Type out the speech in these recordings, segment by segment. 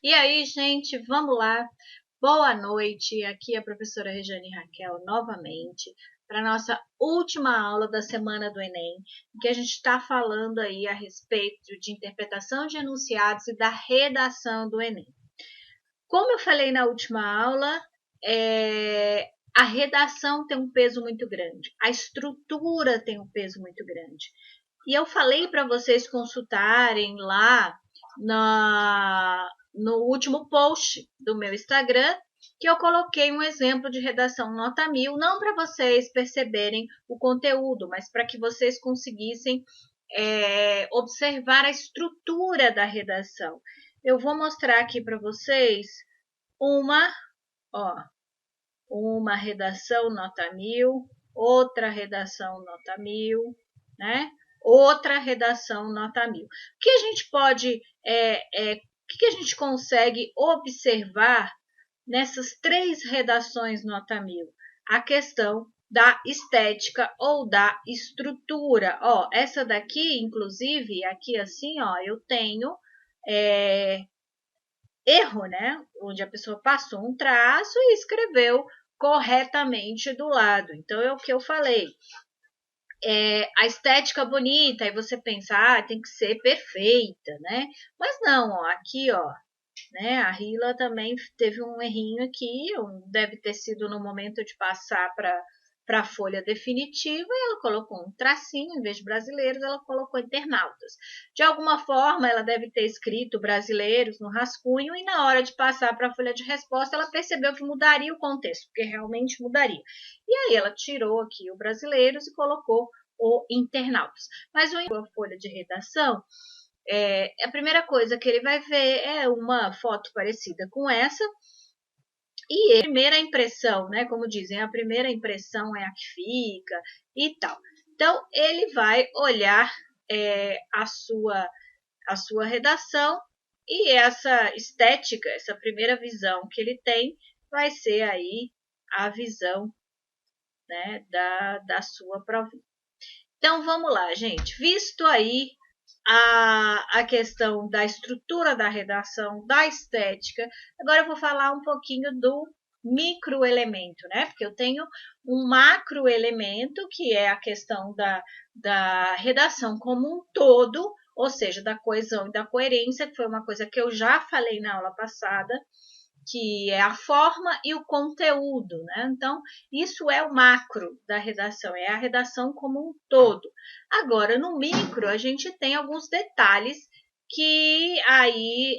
E aí, gente, vamos lá. Boa noite. Aqui é a professora Rejane Raquel novamente para nossa última aula da semana do Enem, em que a gente está falando aí a respeito de interpretação de enunciados e da redação do Enem. Como eu falei na última aula, a redação tem um peso muito grande, a estrutura tem um peso muito grande. E eu falei para vocês consultarem lá no último post do meu Instagram, que eu coloquei um exemplo de redação nota 1000, não para vocês perceberem o conteúdo, mas para que vocês conseguissem observar a estrutura da redação. Eu vou mostrar aqui para vocês uma redação nota 1000, outra redação nota 1000, né? Outra redação nota 1000. O que a gente pode, o que a gente consegue observar nessas três redações nota 1000? A questão da estética ou da estrutura. Essa daqui, inclusive, aqui assim, eu tenho erro, né? Onde a pessoa passou um traço e escreveu corretamente do lado. Então, é o que eu falei. A estética bonita, aí você pensa, tem que ser perfeita, né? Mas não, aqui, né? A Rila também teve um errinho aqui, deve ter sido no momento de passar para a folha definitiva, e ela colocou um tracinho, em vez de brasileiros, ela colocou internautas. De alguma forma, ela deve ter escrito brasileiros no rascunho, e na hora de passar para a folha de resposta, ela percebeu que mudaria o contexto, porque realmente mudaria. E aí ela tirou aqui o brasileiros e colocou o internautas. Mas a folha de redação, a primeira coisa que ele vai ver é uma foto parecida com essa, e a primeira impressão, né, como dizem, a primeira impressão é a que fica e tal. Então, ele vai olhar a sua redação, e essa estética, essa primeira visão que ele tem, vai ser aí a visão, né, da sua provinha. Então, vamos lá, gente. Visto aí a questão da estrutura da redação, da estética, agora eu vou falar um pouquinho do microelemento, né? Porque eu tenho um macroelemento, que é a questão da redação como um todo, ou seja, da coesão e da coerência, que foi uma coisa que eu já falei na aula passada, que é a forma e o conteúdo, né? Então, isso é o macro da redação, é a redação como um todo. Agora, no micro, a gente tem alguns detalhes que aí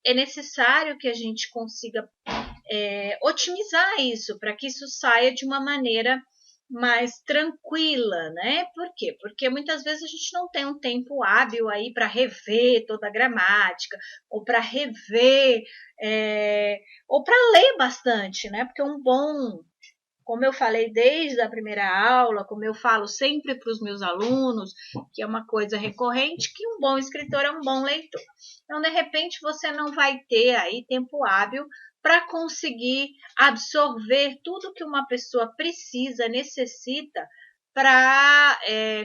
é necessário que a gente consiga otimizar isso, para que isso saia de uma maneira mais tranquila, né? Por quê? Porque muitas vezes a gente não tem um tempo hábil aí para rever toda a gramática, ou para rever, ou para ler bastante, né? Porque como eu falei desde a primeira aula, como eu falo sempre para os meus alunos, que é uma coisa recorrente, que um bom escritor é um bom leitor. Então, de repente, você não vai ter aí tempo hábil para conseguir absorver tudo que uma pessoa precisa, necessita, para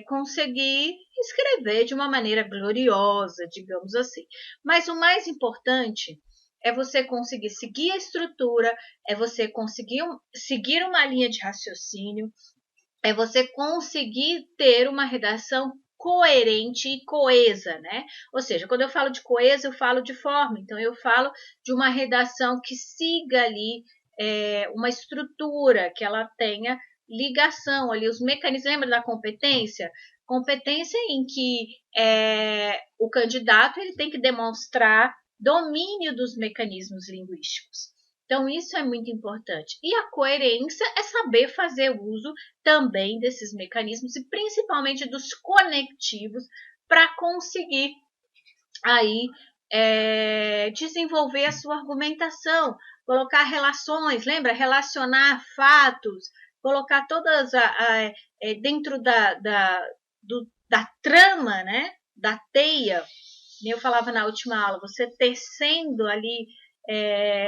conseguir escrever de uma maneira gloriosa, digamos assim. Mas o mais importante é você conseguir seguir a estrutura, é você conseguir seguir uma linha de raciocínio, é você conseguir ter uma redação coerente e coesa, né? Ou seja, quando eu falo de coesa, eu falo de forma. Então, eu falo de uma redação que siga ali uma estrutura, que ela tenha ligação ali, os mecanismos. Lembra da competência? Competência em que o candidato ele tem que demonstrar domínio dos mecanismos linguísticos. Então, isso é muito importante. E a coerência é saber fazer uso também desses mecanismos e principalmente dos conectivos para conseguir aí desenvolver a sua argumentação, colocar relações, lembra? Relacionar fatos, colocar todas dentro da trama, né? Da teia. Eu falava na última aula, você tecendo ali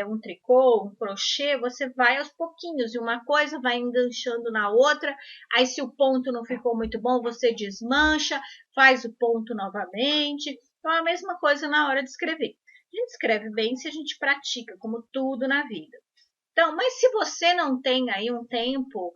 um tricô, um crochê, você vai aos pouquinhos, e uma coisa vai enganchando na outra, aí se o ponto não ficou muito bom, você desmancha, faz o ponto novamente. Então, é a mesma coisa na hora de escrever. A gente escreve bem se a gente pratica, como tudo na vida. Então, mas se você não tem aí um tempo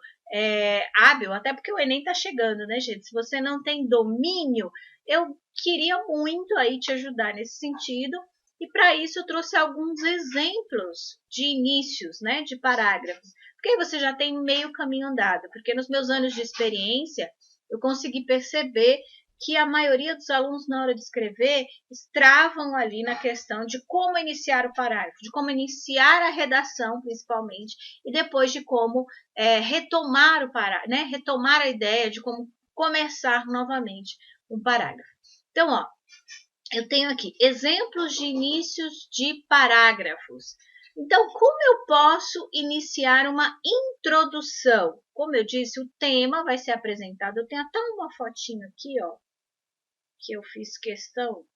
hábil, até porque o Enem está chegando, né, gente? Se você não tem domínio, eu queria muito aí te ajudar nesse sentido. E para isso eu trouxe alguns exemplos de inícios, né, de parágrafos. Porque aí você já tem meio caminho andado. Porque nos meus anos de experiência, eu consegui perceber que a maioria dos alunos, na hora de escrever, travam ali na questão de como iniciar o parágrafo, de como iniciar a redação, principalmente, e depois de como retomar o parágrafo, né? Retomar a ideia de como começar novamente um parágrafo. Então, ó, eu tenho aqui exemplos de inícios de parágrafos. Então, como eu posso iniciar uma introdução? Como eu disse, o tema vai ser apresentado. Eu tenho até uma fotinho aqui, ó, que eu fiz questão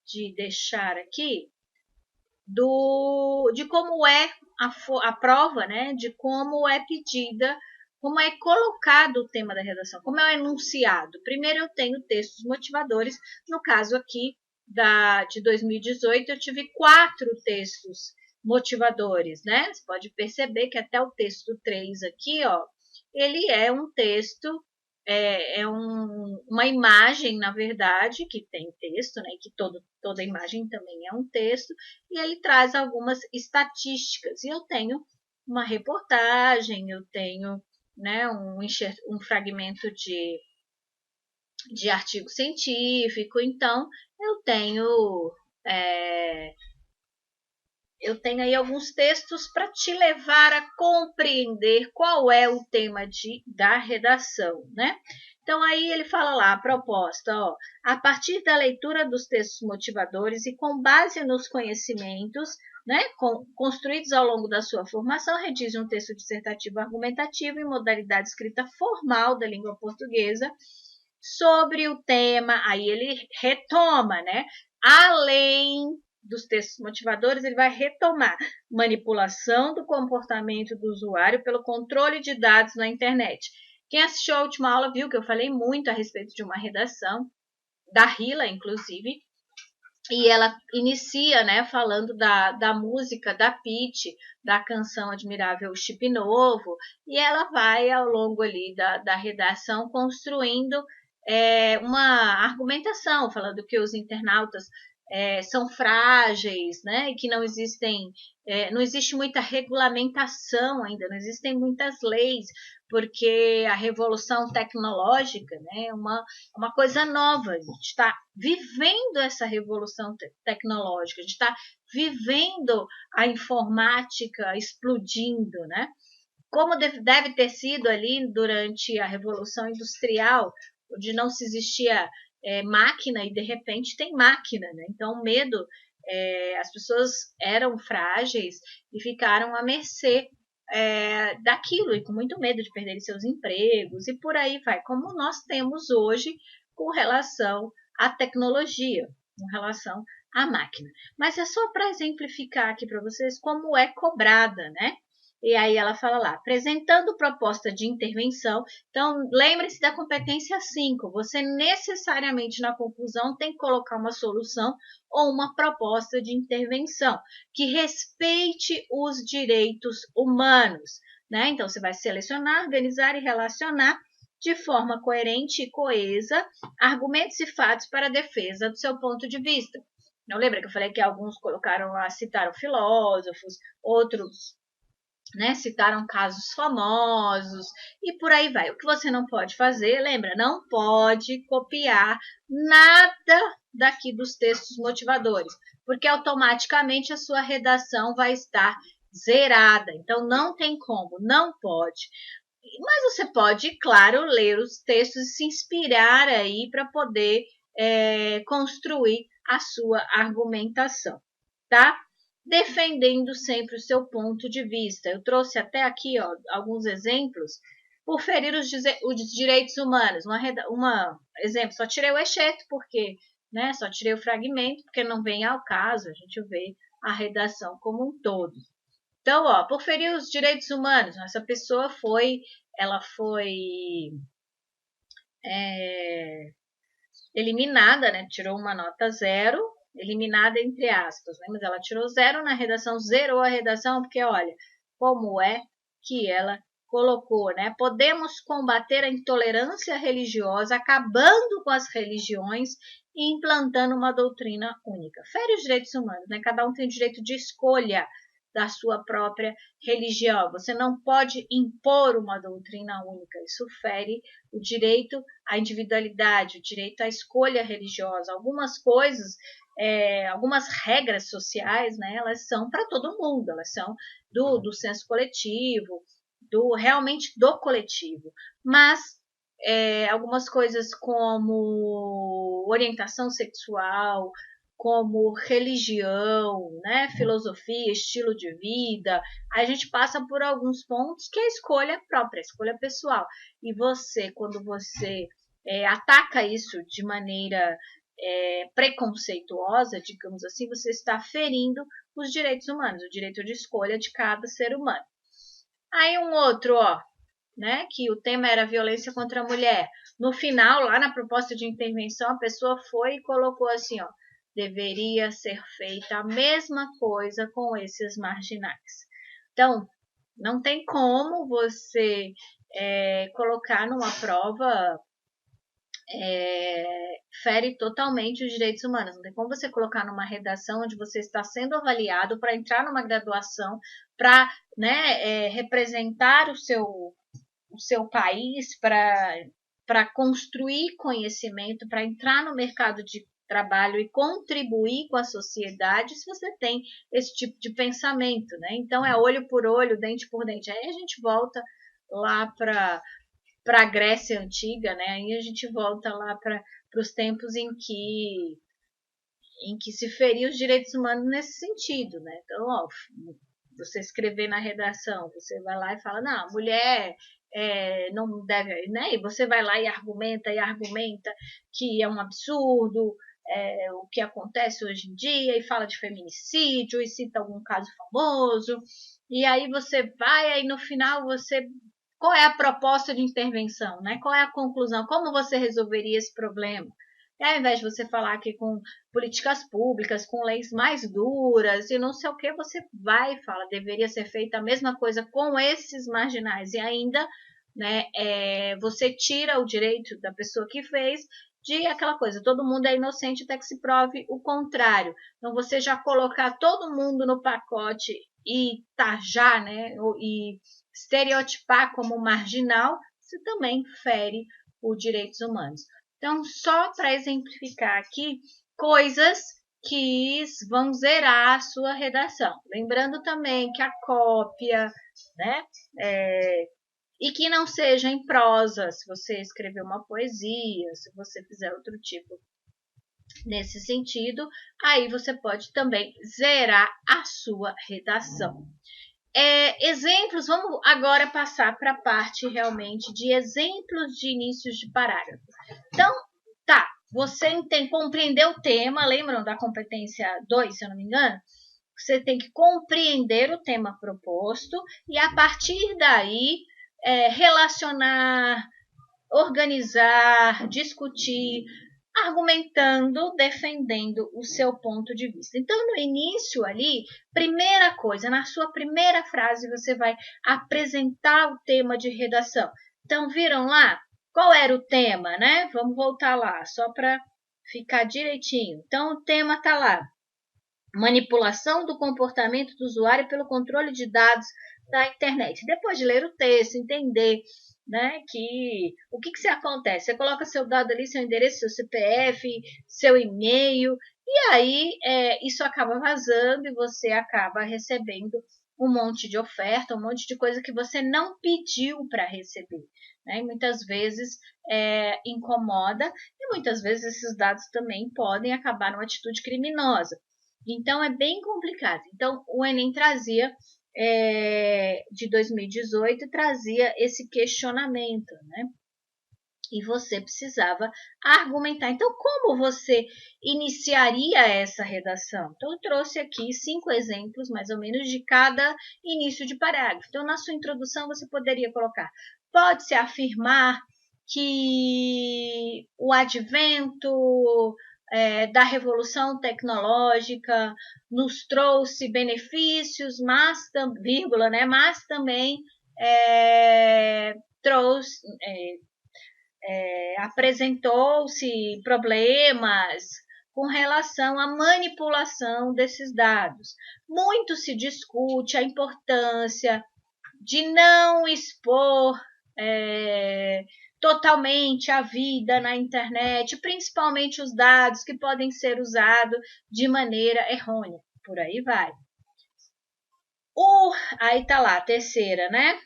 de deixar aqui, de como é a prova, né? De como é pedida, como é colocado o tema da redação, como é o enunciado. Primeiro eu tenho textos motivadores, no caso aqui de 2018 eu tive 4 textos motivadores, né? Você pode perceber que até o texto 3 aqui, ó, ele é um texto uma imagem, na verdade, que tem texto, né, que toda imagem também é um texto, e ele traz algumas estatísticas. E eu tenho uma reportagem, eu tenho, né, um fragmento de artigo científico, então eu tenho aí alguns textos para te levar a compreender qual é o tema da redação, né? Então, aí ele fala lá, a proposta, ó, a partir da leitura dos textos motivadores e com base nos conhecimentos, né, construídos ao longo da sua formação, redige um texto dissertativo argumentativo em modalidade escrita formal da língua portuguesa sobre o tema, aí ele retoma, né, além dos textos motivadores, ele vai retomar manipulação do comportamento do usuário pelo controle de dados na internet. Quem assistiu a última aula viu que eu falei muito a respeito de uma redação, da Hila, inclusive, e ela inicia, né, falando da música da Pitty, da canção Admirável Chip Novo, e ela vai, ao longo ali da redação, construindo uma argumentação, falando que os internautas são frágeis, né, e que não existe muita regulamentação ainda, não existem muitas leis, porque a revolução tecnológica, né, é uma coisa nova, a gente está vivendo essa revolução tecnológica, a gente está vivendo a informática explodindo, né? Como deve ter sido ali durante a Revolução Industrial, onde não se existia máquina e de repente tem máquina, né? Então, o medo, as pessoas eram frágeis e ficaram à mercê daquilo e com muito medo de perder seus empregos e por aí vai, como nós temos hoje com relação à tecnologia, com relação à máquina. Mas é só para exemplificar aqui para vocês como é cobrada, né? E aí ela fala lá, apresentando proposta de intervenção. Então, lembre-se da competência 5. Você necessariamente na conclusão tem que colocar uma solução ou uma proposta de intervenção que respeite os direitos humanos, né? Então, você vai selecionar, organizar e relacionar de forma coerente e coesa argumentos e fatos para a defesa do seu ponto de vista. Não lembra que eu falei que alguns citaram filósofos, outros, né, citaram casos famosos e por aí vai. O que você não pode fazer, lembra, não pode copiar nada daqui dos textos motivadores, porque automaticamente a sua redação vai estar zerada. Então não tem como, não pode. Mas você pode, claro, ler os textos e se inspirar aí para poder construir a sua argumentação, tá? Defendendo sempre o seu ponto de vista. Eu trouxe até aqui, ó, alguns exemplos por ferir os direitos humanos. Exemplo, só tirei o exceto porque, né, só tirei o fragmento porque não vem ao caso a gente vê a redação como um todo. Então, ó, por ferir os direitos humanos, essa pessoa foi eliminada, né, tirou uma nota 0, eliminada entre aspas, né? Mas ela tirou 0 na redação, zerou a redação, porque olha como é que ela colocou, né? Podemos combater a intolerância religiosa acabando com as religiões e implantando uma doutrina única. Fere os direitos humanos, né? Cada um tem o direito de escolha da sua própria religião. Você não pode impor uma doutrina única. Isso fere o direito à individualidade, o direito à escolha religiosa. Algumas coisas, algumas regras sociais, né, elas são para todo mundo, elas são do senso coletivo, realmente do coletivo. Mas algumas coisas como orientação sexual, como religião, né, filosofia, estilo de vida, a gente passa por alguns pontos que é a escolha própria, a escolha pessoal. E você, quando você ataca isso de maneira preconceituosa, digamos assim, você está ferindo os direitos humanos, o direito de escolha de cada ser humano. Aí um outro, né, que o tema era violência contra a mulher. No final, lá na proposta de intervenção, a pessoa foi e colocou assim, deveria ser feita a mesma coisa com esses marginais. Então, não tem como você colocar numa prova fere totalmente os direitos humanos. Não tem como você colocar numa redação onde você está sendo avaliado para entrar numa graduação, para representar o seu país, para construir conhecimento, para entrar no mercado de trabalho e contribuir com a sociedade, se você tem esse tipo de pensamento, né? Então é olho por olho, dente por dente. Aí a gente volta lá para a Grécia Antiga, né? Aí a gente volta lá para os tempos em que se feria os direitos humanos nesse sentido, né? Então, você escrever na redação, você vai lá e fala, não, a mulher não deve, né? E você vai lá e argumenta que é um absurdo o que acontece hoje em dia, e fala de feminicídio, e cita algum caso famoso, e aí você vai, aí no final qual é a proposta de intervenção, né? Qual é a conclusão? Como você resolveria esse problema? E ao invés de você falar aqui com políticas públicas, com leis mais duras e não sei o que, você vai e fala, deveria ser feita a mesma coisa com esses marginais. E ainda, né, você tira o direito da pessoa que fez de aquela coisa, todo mundo é inocente até que se prove o contrário. Então, você já colocar todo mundo no pacote e tajar, né, e estereotipar como marginal, você também fere os direitos humanos. Então, só para exemplificar aqui, coisas que vão zerar a sua redação. Lembrando também que a cópia, né, e que não seja em prosa, se você escrever uma poesia, se você fizer outro tipo nesse sentido, aí você pode também zerar a sua redação. Exemplos, vamos agora passar para a parte realmente de exemplos de inícios de parágrafo. Então, tá, você compreendeu o tema, lembram da competência 2, se eu não me engano? Você tem que compreender o tema proposto e, a partir daí, relacionar, organizar, discutir, argumentando, defendendo o seu ponto de vista. Então, no início ali, primeira coisa, na sua primeira frase, você vai apresentar o tema de redação. Então, viram lá? Qual era o tema, né? Vamos voltar lá, só para ficar direitinho. Então, o tema está lá. Manipulação do comportamento do usuário pelo controle de dados da internet. Depois de ler o texto, entender, né, que o que acontece? Você coloca seu dado ali, seu endereço, seu CPF, seu e-mail, e aí isso acaba vazando e você acaba recebendo um monte de oferta, um monte de coisa que você não pediu para receber. Né? E muitas vezes incomoda, e muitas vezes esses dados também podem acabar numa atitude criminosa. Então, é bem complicado. Então, o Enem trazia, de 2018, trazia esse questionamento, né? E você precisava argumentar. Então, como você iniciaria essa redação? Então, eu trouxe aqui 5 exemplos, mais ou menos, de cada início de parágrafo. Então, na sua introdução, você poderia colocar: pode-se afirmar que o advento da revolução tecnológica, nos trouxe benefícios, mas, vírgula, né, mas também trouxe, apresentou-se problemas com relação à manipulação desses dados. Muito se discute a importância de não expor totalmente a vida na internet, principalmente os dados que podem ser usados de maneira errônea. Por aí vai. Aí tá lá, a terceira, né?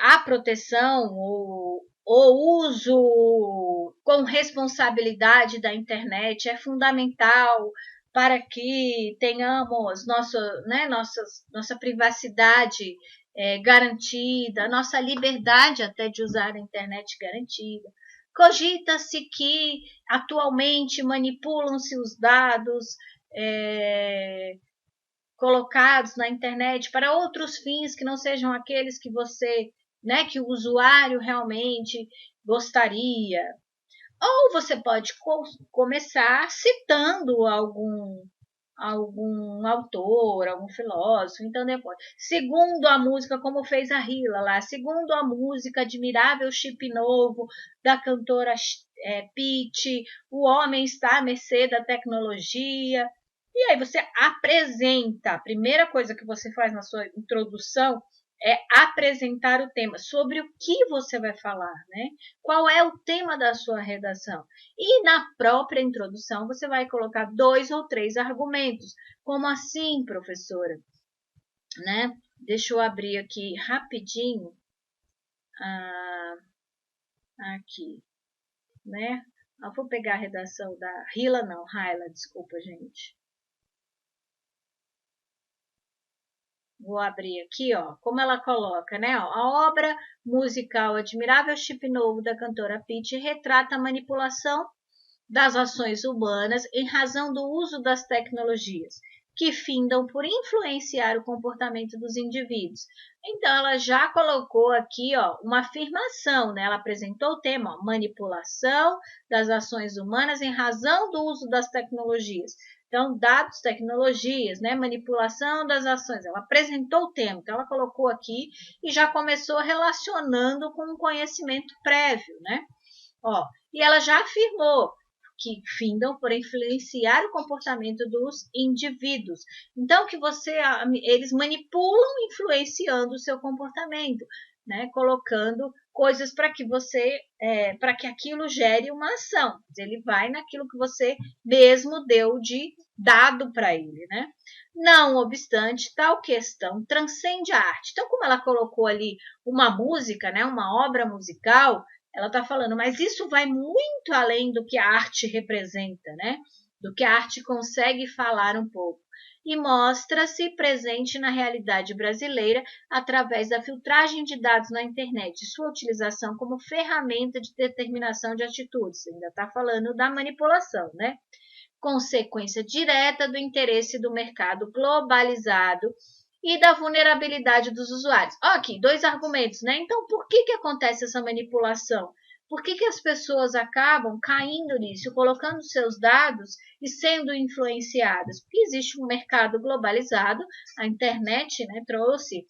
A proteção, o uso com responsabilidade da internet é fundamental para que tenhamos nossa privacidade garantida, nossa liberdade até de usar a internet garantida. Cogita-se que atualmente manipulam-se os dados colocados na internet para outros fins que não sejam aqueles que você, né, que o usuário realmente gostaria. Ou você pode começar citando algum autor, algum filósofo. Então, depois, segundo a música, como fez a Hila lá, segundo a música Admirável Chip Novo, da cantora Pitty, o homem está à mercê da tecnologia. E aí você apresenta, a primeira coisa que você faz na sua introdução é apresentar o tema, sobre o que você vai falar, né? Qual é o tema da sua redação? E na própria introdução você vai colocar 2 ou 3 argumentos. Como assim, professora? Né? Deixa eu abrir aqui rapidinho. Aqui, né? Eu vou pegar a redação da Hila, desculpa, gente. Vou abrir aqui, ó, como ela coloca, né? Ó, a obra musical Admirável Chip Novo da cantora Pitty retrata a manipulação das ações humanas em razão do uso das tecnologias, que findam por influenciar o comportamento dos indivíduos. Então, ela já colocou aqui, ó, uma afirmação, né? Ela apresentou o tema, ó, manipulação das ações humanas em razão do uso das tecnologias. Então, dados, tecnologias, né? Manipulação das ações. Ela apresentou o tema, então ela colocou aqui e já começou relacionando com um conhecimento prévio, né? Ó, e ela já afirmou que findam por influenciar o comportamento dos indivíduos. Então, que eles manipulam influenciando o seu comportamento, né? Colocando coisas para que para que aquilo gere uma ação. Ele vai naquilo que você mesmo deu de dado para ele, né? Não obstante, tal questão transcende a arte. Então, como ela colocou ali uma música, né? Uma obra musical, ela está falando, mas isso vai muito além do que a arte representa, né? Do que a arte consegue falar um pouco. E mostra-se presente na realidade brasileira através da filtragem de dados na internet e sua utilização como ferramenta de determinação de atitudes. Ainda está falando da manipulação, né? Consequência direta do interesse do mercado globalizado e da vulnerabilidade dos usuários. Aqui, 2 argumentos, né? Então, por que acontece essa manipulação? Por que as pessoas acabam caindo nisso, colocando seus dados e sendo influenciadas? Porque existe um mercado globalizado, a internet, né, trouxe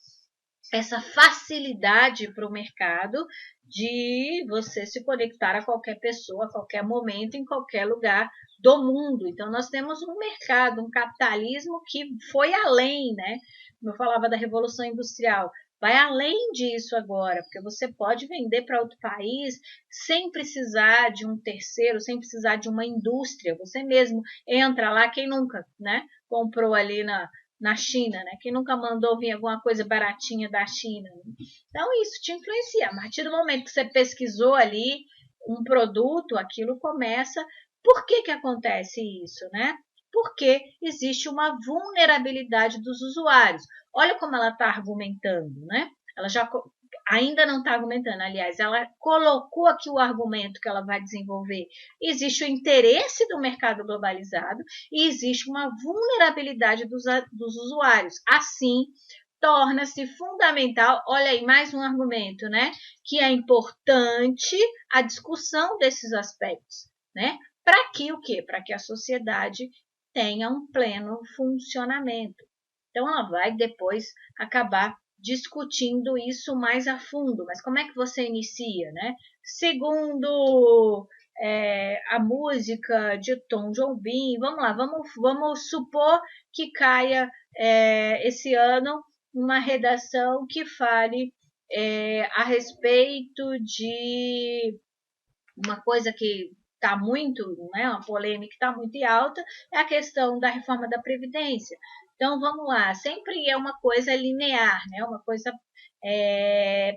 essa facilidade para o mercado de você se conectar a qualquer pessoa, a qualquer momento, em qualquer lugar do mundo. Então, nós temos um mercado, um capitalismo que foi além, né? Como eu falava da Revolução Industrial, vai além disso agora, porque você pode vender para outro país sem precisar de um terceiro, sem precisar de uma indústria. Você mesmo entra lá, quem nunca, né, comprou ali na China, né? Quem nunca mandou vir alguma coisa baratinha da China? Né? Então, isso te influencia. A partir do momento que você pesquisou ali um produto, aquilo começa. Por que acontece isso, né? Porque existe uma vulnerabilidade dos usuários. Olha como ela está argumentando, né? Ela já ainda não está argumentando, aliás, ela colocou aqui o argumento que ela vai desenvolver. Existe o interesse do mercado globalizado e existe uma vulnerabilidade dos usuários. Assim, torna-se fundamental, olha aí, mais um argumento, né? Que é importante a discussão desses aspectos, né? Para que o quê? Para que a sociedade tenha um pleno funcionamento. Então, ela vai depois acabar discutindo isso mais a fundo. Mas como é que você inicia, né? Segundo a música de Tom Jobim, vamos lá, vamos supor que caia esse ano uma redação que fale a respeito de uma coisa que está muito, né, uma polêmica que está muito alta, é a questão da reforma da Previdência. Então, vamos lá, sempre é uma coisa linear, né, uma coisa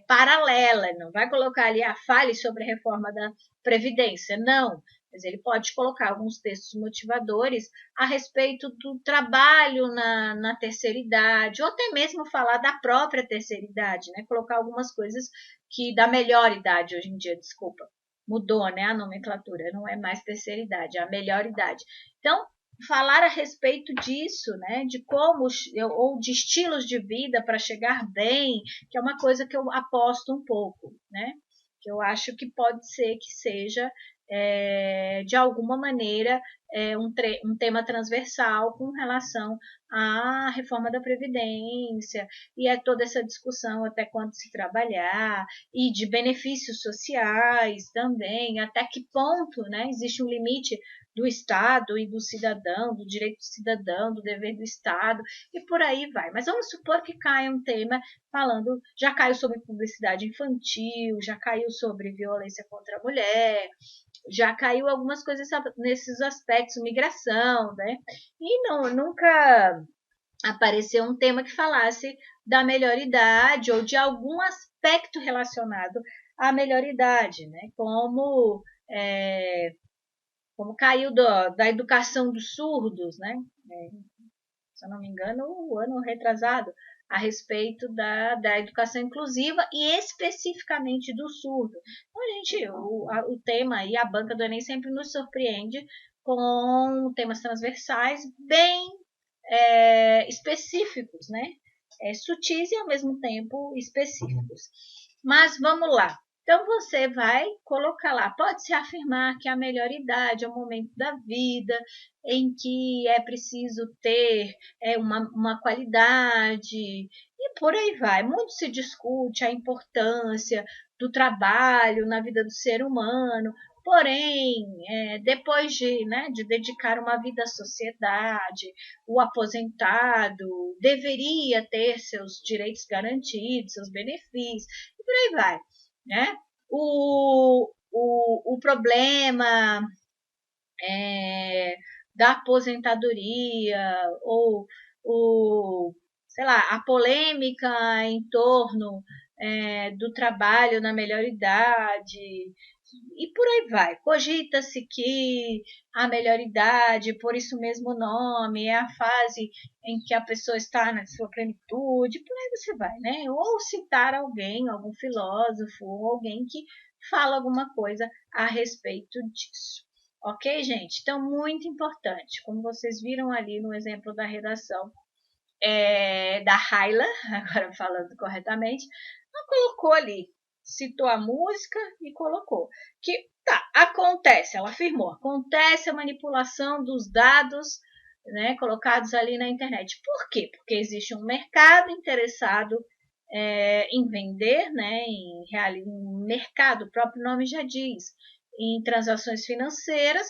paralela, não vai colocar ali a fale sobre a reforma da Previdência, não, mas ele pode colocar alguns textos motivadores a respeito do trabalho na terceira idade, ou até mesmo falar da própria terceira idade, né, colocar algumas coisas que da melhor idade hoje em dia, desculpa, mudou, né, a nomenclatura, não é mais terceira idade, é a melhor idade. Então, falar a respeito disso, né, de como, ou de estilos de vida para chegar bem, que é uma coisa que eu aposto um pouco, né, que eu acho que pode ser que seja, de alguma maneira, um tema transversal com relação à reforma da Previdência, e toda essa discussão até quando se trabalhar, e de benefícios sociais também, até que ponto, né, existe um limite do Estado e do cidadão, do direito do cidadão, do dever do Estado, e por aí vai. Mas vamos supor que caia um tema falando, já caiu sobre publicidade infantil, já caiu sobre violência contra a mulher, já caiu algumas coisas nesses aspectos, migração, né? E nunca apareceu um tema que falasse da melhor idade ou de algum aspecto relacionado à melhor idade, né? Como caiu da educação dos surdos, né? Se eu não me engano, o ano retrasado, a respeito da educação inclusiva e especificamente do surdo. Então, o tema e a banca do Enem sempre nos surpreende com temas transversais bem específicos, né? Sutis e ao mesmo tempo específicos. Mas vamos lá. Então você vai colocar lá, pode-se afirmar que a melhor idade é o momento da vida em que é preciso ter uma qualidade, e por aí vai. Muito se discute a importância do trabalho na vida do ser humano, porém, depois de dedicar uma vida à sociedade, o aposentado deveria ter seus direitos garantidos, seus benefícios, e por aí vai, né? O problema da aposentadoria ou sei lá, a polêmica em torno do trabalho na melhor idade, e por aí vai. Cogita-se que a melhor idade, por isso mesmo o nome, é a fase em que a pessoa está na sua plenitude, por aí você vai, né? Ou citar alguém, algum filósofo, ou alguém que fala alguma coisa a respeito disso. Ok, gente? Então, muito importante. Como vocês viram ali no exemplo da redação da Hayla, agora falando corretamente, ela colocou ali, citou a música e colocou que acontece, ela afirmou, acontece a manipulação dos dados, né, colocados ali na internet. Por quê? Porque existe um mercado interessado em vender, né, em mercado, o próprio nome já diz, em transações financeiras,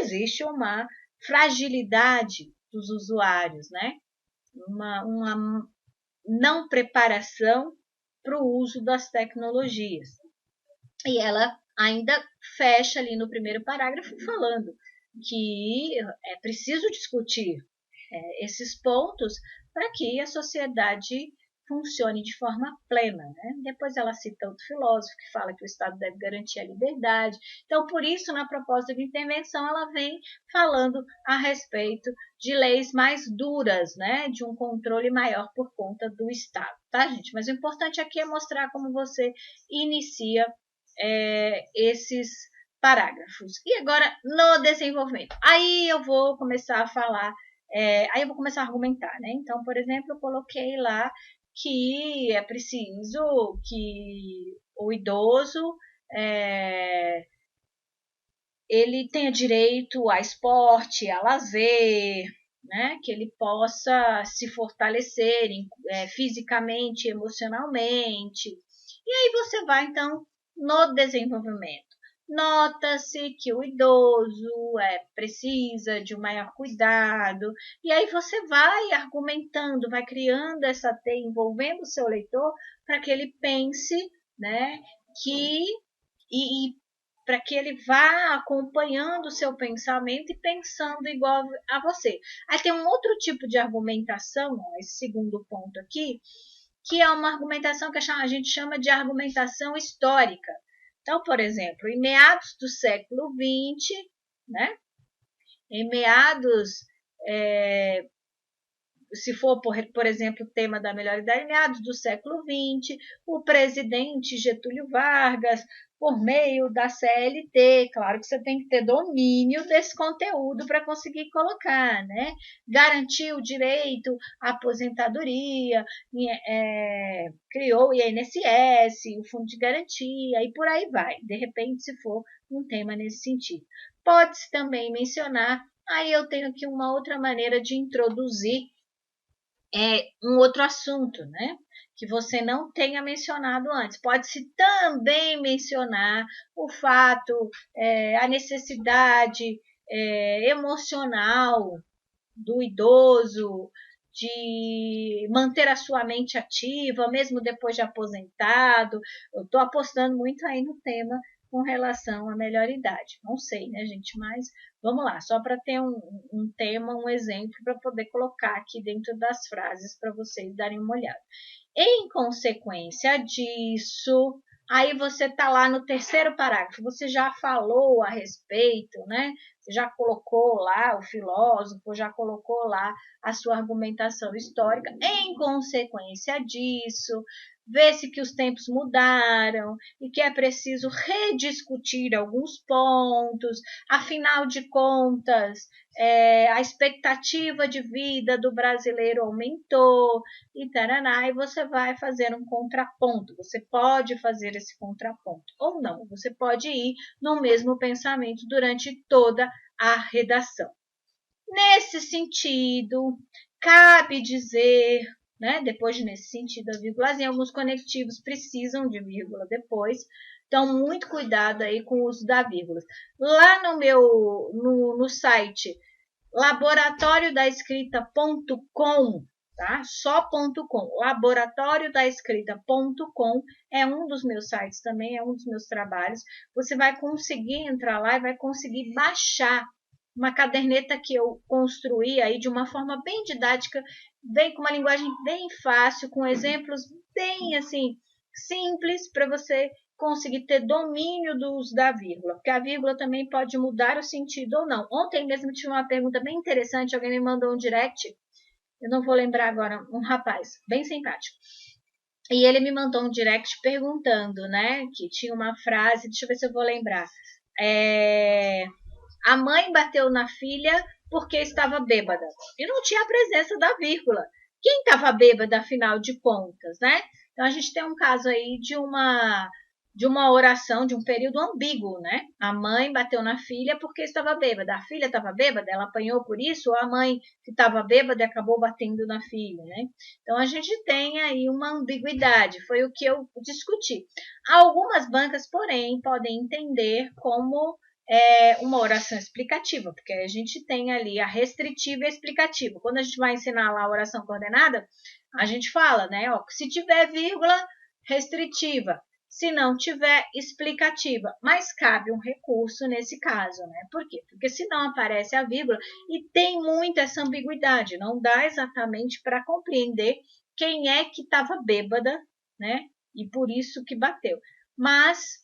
existe uma fragilidade dos usuários, né? Uma não preparação para o uso das tecnologias. E ela ainda fecha ali no primeiro parágrafo falando que é preciso discutir esses pontos para que a sociedade funcione de forma plena, né? Depois ela cita outro filósofo que fala que o Estado deve garantir a liberdade. Então, por isso, na proposta de intervenção, ela vem falando a respeito de leis mais duras, né? De um controle maior por conta do Estado, tá, gente? Mas o importante aqui é mostrar como você inicia esses parágrafos. E agora, no desenvolvimento. Aí eu vou começar a falar, aí eu vou começar a argumentar, né? Então, por exemplo, eu coloquei lá que é preciso que o idoso ele tenha direito a esporte, a lazer, né? Que ele possa se fortalecer fisicamente, emocionalmente. E aí você vai, então, no desenvolvimento. Nota-se que o idoso precisa de um maior cuidado, e aí você vai argumentando, vai criando essa teia, envolvendo o seu leitor, para que ele pense, né, e para que ele vá acompanhando o seu pensamento e pensando igual a você. Aí tem um outro tipo de argumentação, ó, esse segundo ponto aqui, que é uma argumentação que a gente chama de argumentação histórica. Então, por exemplo, em meados do século XX, né, em meados, se for, por exemplo, o tema da melhor idade, em meados do século XX, o presidente Getúlio Vargas, por meio da CLT, claro que você tem que ter domínio desse conteúdo para conseguir colocar, né? Garantiu o direito à aposentadoria, criou o INSS, o Fundo de Garantia e por aí vai, de repente, se for um tema nesse sentido. Pode-se também mencionar, aí eu tenho aqui uma outra maneira de introduzir um outro assunto, né? Que você não tenha mencionado antes. Pode-se também mencionar o fato, a necessidade emocional do idoso, de manter a sua mente ativa, mesmo depois de aposentado. Eu estou apostando muito aí no tema com relação à melhor idade. Não sei, né, gente? Mas vamos lá, só para ter um tema, um exemplo para poder colocar aqui dentro das frases para vocês darem uma olhada. Em consequência disso, aí você está lá no terceiro parágrafo, você já falou a respeito, né? Você já colocou lá, o filósofo já colocou lá a sua argumentação histórica. Em consequência disso, vê-se que os tempos mudaram e que é preciso rediscutir alguns pontos. Afinal de contas, a expectativa de vida do brasileiro aumentou e taraná, e você vai fazer um contraponto. Você pode fazer esse contraponto ou não. Você pode ir no mesmo pensamento durante toda a redação. Nesse sentido, cabe dizer, né, depois de nesse sentido a vírgulazinha, alguns conectivos precisam de vírgula depois, então muito cuidado aí com o uso da vírgula. Lá no site laboratoriodaescrita.com, tá? Só .com, laboratoriodaescrita.com é um dos meus sites também, é um dos meus trabalhos. Você vai conseguir entrar lá e vai conseguir baixar uma caderneta que eu construí aí de uma forma bem didática, bem com uma linguagem bem fácil, com exemplos bem assim simples para você conseguir ter domínio do uso da vírgula, porque a vírgula também pode mudar o sentido ou não. Ontem mesmo tive uma pergunta bem interessante, alguém me mandou um direct, eu não vou lembrar agora, um rapaz bem simpático. E ele me mandou um direct perguntando, né, que tinha uma frase, deixa eu ver se eu vou lembrar. A mãe bateu na filha porque estava bêbada. E não tinha a presença da vírgula. Quem estava bêbada, afinal de contas, né? Então, a gente tem um caso aí de uma oração, de um período ambíguo, né? A mãe bateu na filha porque estava bêbada. A filha estava bêbada, ela apanhou por isso, ou a mãe que estava bêbada e acabou batendo na filha, né? Então, a gente tem aí uma ambiguidade, foi o que eu discuti. Algumas bancas, porém, podem entender como uma oração explicativa, porque a gente tem ali a restritiva e a explicativa. Quando a gente vai ensinar lá a oração coordenada, a gente fala, né? Ó, se tiver vírgula, restritiva. Se não tiver, explicativa. Mas cabe um recurso nesse caso, né? Por quê? Porque se não aparece a vírgula e tem muita essa ambiguidade, não dá exatamente para compreender quem é que estava bêbada, né? E por isso que bateu. Mas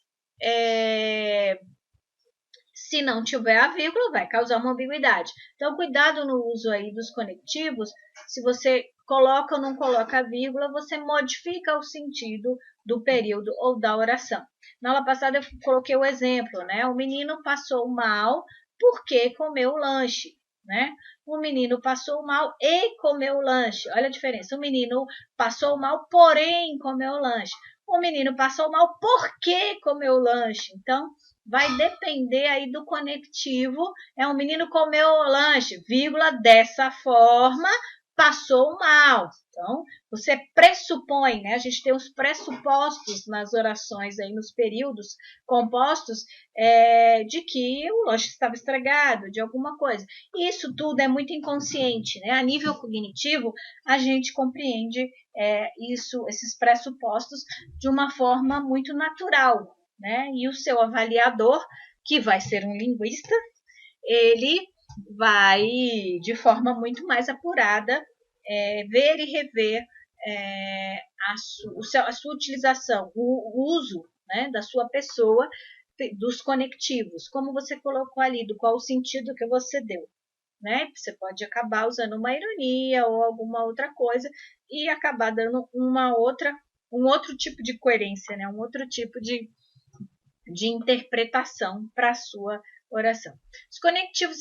se não tiver a vírgula, vai causar uma ambiguidade. Então, cuidado no uso aí dos conectivos. Se você coloca ou não coloca a vírgula, você modifica o sentido do período ou da oração. Na aula passada eu coloquei o exemplo, né? O menino passou mal porque comeu o lanche, né? O menino passou mal e comeu o lanche. Olha a diferença. O menino passou mal, porém comeu o lanche. O menino passou mal porque comeu o lanche. Então, vai depender aí do conectivo. É um menino comeu o lanche, vírgula, dessa forma, passou mal. Então, você pressupõe, né? A gente tem os pressupostos nas orações aí, nos períodos compostos, de que o lanche estava estragado, de alguma coisa. Isso tudo é muito inconsciente, né? A nível cognitivo, a gente compreende esses pressupostos de uma forma muito natural, né? E o seu avaliador, que vai ser um linguista, ele vai, de forma muito mais apurada, ver e rever a sua utilização, o uso, né, da sua pessoa, dos conectivos, como você colocou ali, do qual o sentido que você deu. Né? Você pode acabar usando uma ironia ou alguma outra coisa e acabar dando um outro tipo de coerência, né? Um outro tipo de interpretação para a sua oração. Os conectivos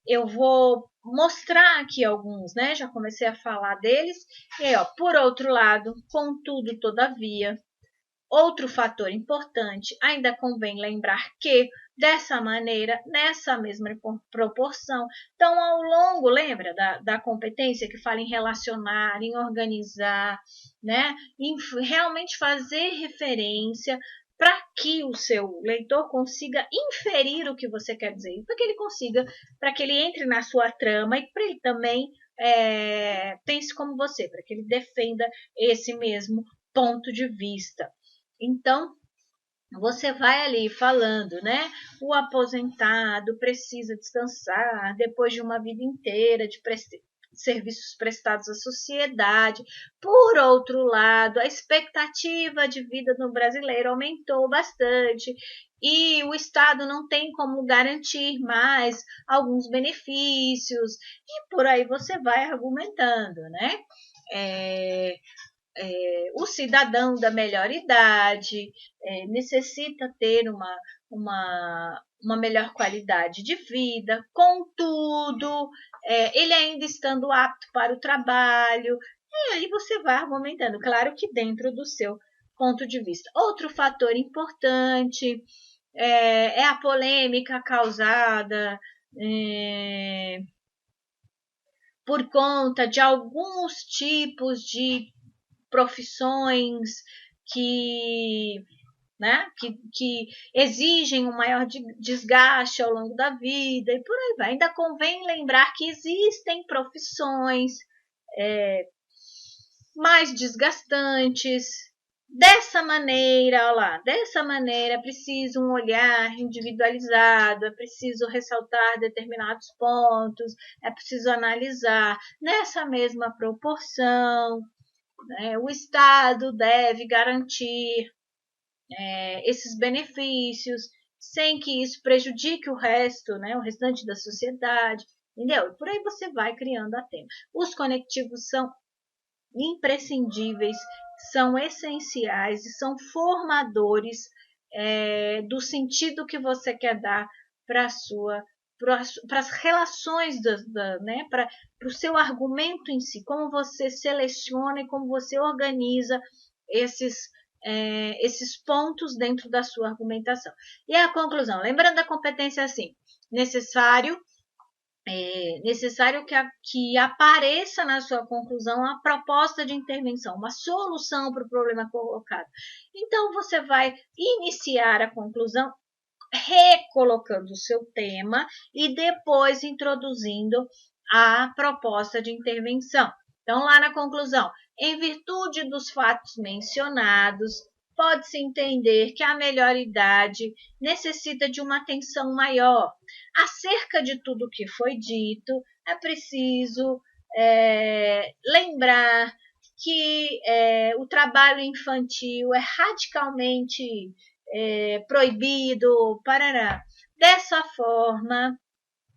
eu vou mostrar aqui alguns, né? Já comecei a falar deles. E aí, ó, por outro lado, contudo, todavia, outro fator importante, ainda convém lembrar que, dessa maneira, nessa mesma proporção, então, ao longo, lembra da competência que fala em relacionar, em organizar, né? Em realmente fazer referência para que o seu leitor consiga inferir o que você quer dizer, para que ele entre na sua trama e para ele também pense como você, para que ele defenda esse mesmo ponto de vista. Então, você vai ali falando, né? O aposentado precisa descansar depois de uma vida inteira de serviços prestados à sociedade. Por outro lado, a expectativa de vida do brasileiro aumentou bastante e o Estado não tem como garantir mais alguns benefícios e por aí você vai argumentando, né? O cidadão da melhor idade necessita ter uma melhor qualidade de vida, contudo, ele ainda estando apto para o trabalho, e aí você vai argumentando, claro que dentro do seu ponto de vista. Outro fator importante é a polêmica causada por conta de alguns tipos de profissões que, né, que exigem um maior desgaste ao longo da vida e por aí vai. Ainda convém lembrar que existem profissões mais desgastantes. Dessa maneira, é preciso um olhar individualizado, é preciso ressaltar determinados pontos, é preciso analisar nessa mesma proporção. O Estado deve garantir esses benefícios sem que isso prejudique o resto, né, o restante da sociedade, entendeu? E por aí você vai criando a tema. Os conectivos são imprescindíveis, são essenciais e são formadores do sentido que você quer dar para as relações, né, para o seu argumento em si, como você seleciona e como você organiza esses pontos dentro da sua argumentação. E a conclusão, lembrando da competência assim, necessário que apareça na sua conclusão a proposta de intervenção, uma solução para o problema colocado. Então, você vai iniciar a conclusão recolocando o seu tema e depois introduzindo a proposta de intervenção. Então, lá na conclusão, em virtude dos fatos mencionados, pode-se entender que a melhor idade necessita de uma atenção maior. Acerca de tudo o que foi dito, é preciso lembrar que o trabalho infantil é radicalmente proibido, parará. Dessa forma,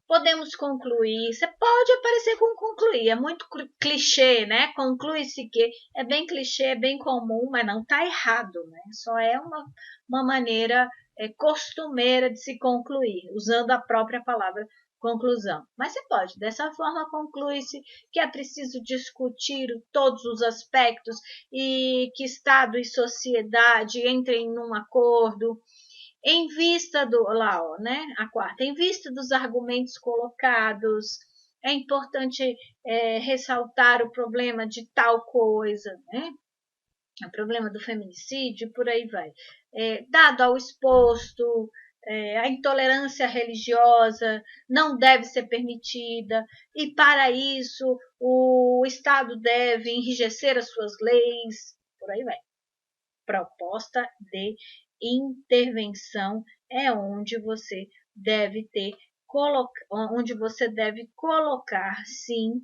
podemos concluir. Você pode aparecer com concluir, é muito clichê, né? Conclui-se que é bem clichê, é bem comum, mas não está errado, né? Só é uma maneira costumeira de se concluir, usando a própria palavra conclusão. Mas você pode, dessa forma conclui-se que é preciso discutir todos os aspectos e que Estado e sociedade entrem num acordo em vista do, lá, ó, né, a quarta, em vista dos argumentos colocados, é importante ressaltar o problema de tal coisa, né? O problema do feminicídio, por aí vai. Dado ao exposto, a intolerância religiosa não deve ser permitida e, para isso, o Estado deve enrijecer as suas leis, por aí vai. Proposta de intervenção é onde você deve onde você deve colocar, sim,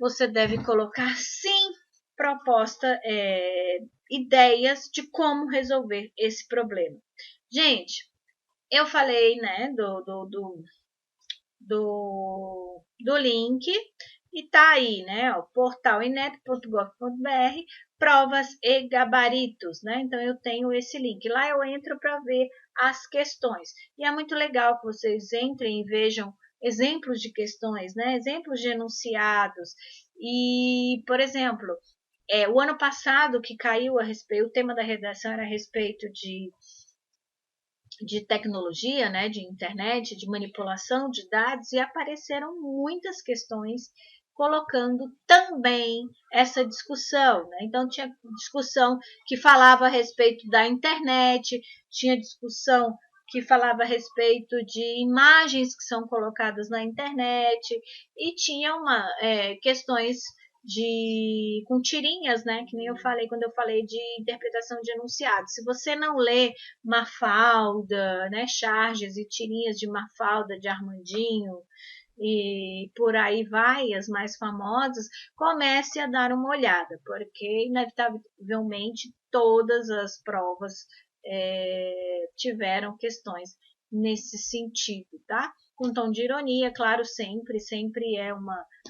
você deve colocar, sim, proposta, ideias de como resolver esse problema. Gente, eu falei, né, do link e tá aí, né, o portal inep.gov.br, provas e gabaritos, né? Então eu tenho esse link. Lá eu entro para ver as questões. E é muito legal que vocês entrem e vejam exemplos de questões, né? Exemplos de enunciados. E, por exemplo, o ano passado que caiu a respeito, o tema da redação era a respeito de tecnologia, né, de internet, de manipulação de dados, e apareceram muitas questões colocando também essa discussão, né? Então tinha discussão que falava a respeito da internet, tinha discussão que falava a respeito de imagens que são colocadas na internet, e tinha questões com tirinhas, né? Que nem eu falei quando eu falei de interpretação de enunciado. Se você não lê Mafalda, né, charges e tirinhas de Mafalda, de Armandinho, e por aí vai, as mais famosas, comece a dar uma olhada, porque inevitavelmente todas as provas tiveram questões nesse sentido, tá? Com tom de ironia, claro, sempre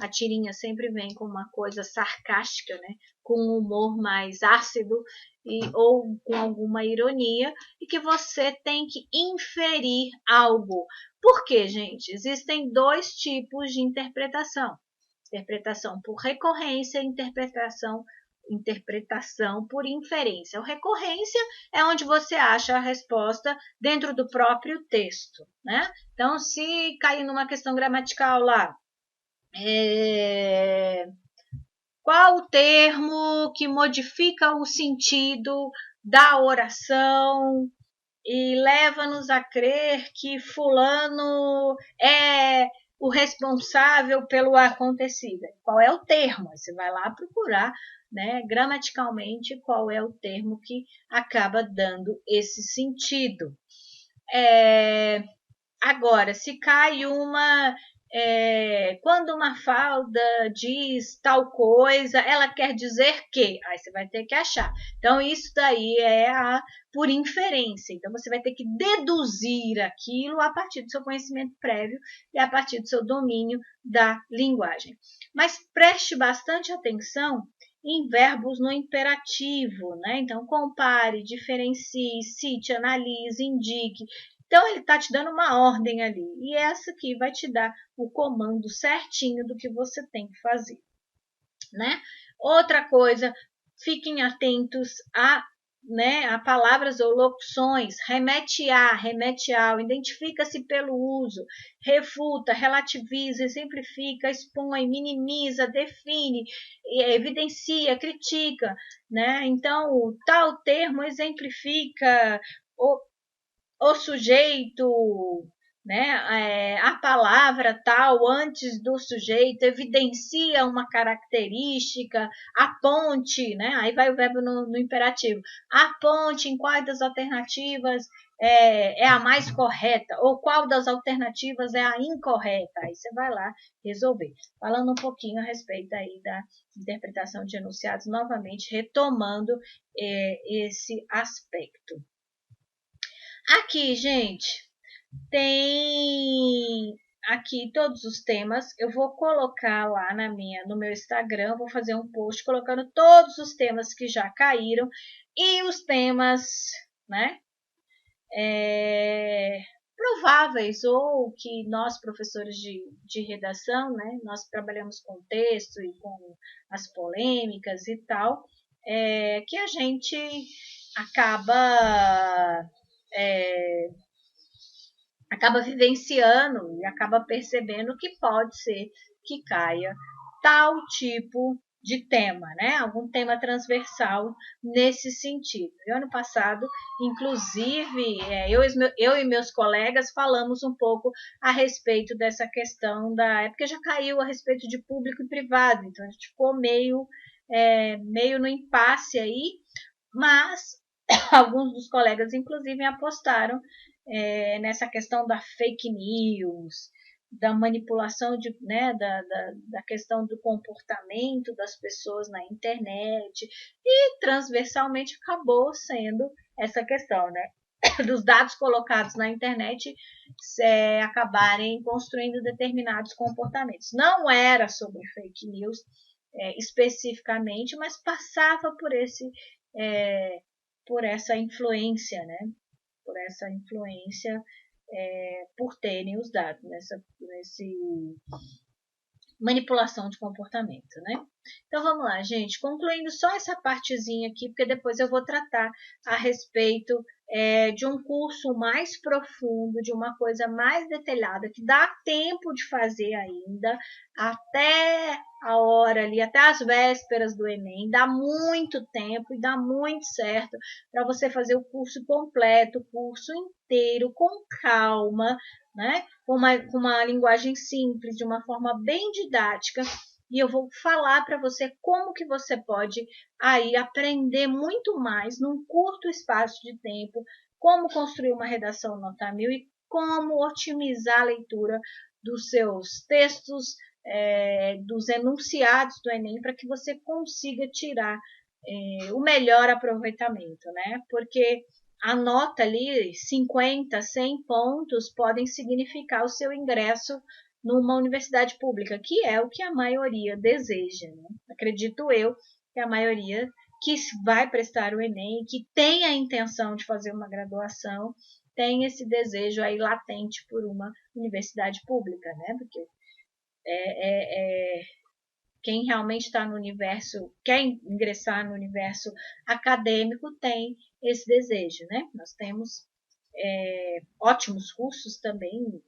a tirinha sempre vem com uma coisa sarcástica, né? Com um humor mais ácido ou com alguma ironia, e que você tem que inferir algo. Por quê, gente? Existem dois tipos de interpretação. Interpretação por recorrência e interpretação por inferência. A recorrência é onde você acha a resposta dentro do próprio texto, né? Então, se cair numa questão gramatical lá, qual o termo que modifica o sentido da oração e leva-nos a crer que fulano é o responsável pelo acontecido? Qual é o termo? Você vai lá procurar, né, gramaticalmente, qual é o termo que acaba dando esse sentido. Agora, se cai quando Mafalda diz tal coisa, ela quer dizer que? Aí você vai ter que achar. Então, isso daí por inferência. Então, você vai ter que deduzir aquilo a partir do seu conhecimento prévio e a partir do seu domínio da linguagem. Mas preste bastante atenção em verbos no imperativo, né? Então, compare, diferencie, cite, analise, indique. Então, ele está te dando uma ordem ali. E essa aqui vai te dar o comando certinho do que você tem que fazer, né? Outra coisa, fiquem atentos a palavras ou locuções. Remete ao, identifica-se pelo uso, refuta, relativiza, exemplifica, expõe, minimiza, define, evidencia, critica, né? Então, o tal termo exemplifica o sujeito, né, a palavra tal antes do sujeito evidencia uma característica, aponte, né, aí vai o verbo no imperativo, aponte em quais das alternativas é a mais correta, ou qual das alternativas é a incorreta, aí você vai lá resolver. Falando um pouquinho a respeito aí da interpretação de enunciados, novamente retomando esse aspecto. Aqui, gente, tem aqui todos os temas. Eu vou colocar lá no meu Instagram, vou fazer um post colocando todos os temas que já caíram e os temas, né, prováveis, ou que nós, professores de redação, né, nós trabalhamos com texto e com as polêmicas e tal, que a gente acaba vivenciando e acaba percebendo que pode ser que caia tal tipo de tema, né? Algum tema transversal nesse sentido. E ano passado, inclusive, eu e meus colegas falamos um pouco a respeito dessa questão porque já caiu a respeito de público e privado, então a gente ficou meio no impasse aí, mas alguns dos colegas, inclusive, apostaram nessa questão da fake news, da manipulação da questão do comportamento das pessoas na internet, e transversalmente acabou sendo essa questão, né? Dos dados colocados na internet acabarem construindo determinados comportamentos. Não era sobre fake news especificamente, mas passava por essa influência, né? Por essa influência por terem os dados nesse manipulação de comportamento, né? Então vamos lá, gente, concluindo só essa partezinha aqui, porque depois eu vou tratar a respeito de um curso mais profundo, de uma coisa mais detalhada, que dá tempo de fazer ainda, até a hora ali, até as vésperas do Enem, dá muito tempo e dá muito certo para você fazer o curso completo, o curso inteiro, com calma, né? Com uma linguagem simples, de uma forma bem didática, e eu vou falar para você como que você pode aí aprender muito mais num curto espaço de tempo, como construir uma redação nota 1000 e como otimizar a leitura dos seus textos, dos enunciados do Enem, para que você consiga tirar o melhor aproveitamento, né? Porque a nota ali, 50, 100 pontos, podem significar o seu ingresso numa universidade pública, que é o que a maioria deseja, né? Acredito eu que a maioria que vai prestar o Enem, que tem a intenção de fazer uma graduação, tem esse desejo aí latente por uma universidade pública, né? Porque quem realmente está no universo, quer ingressar no universo acadêmico, tem esse desejo, né? Nós temos ótimos cursos também em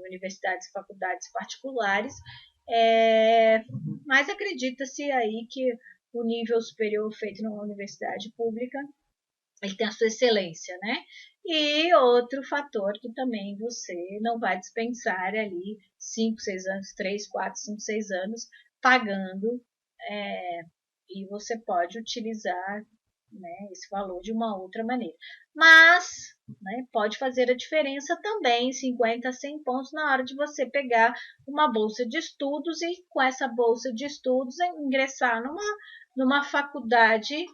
universidades e faculdades particulares, mas acredita-se aí que o nível superior feito numa universidade pública, ele tem a sua excelência, né? E outro fator que também você não vai dispensar ali 5, 6 anos, 3, 4, 5, 6 anos pagando, e você pode utilizar, né, esse valor de uma outra maneira. Mas, né, pode fazer a diferença também, 50 a 100 pontos, na hora de você pegar uma bolsa de estudos e com essa bolsa de estudos ingressar numa faculdade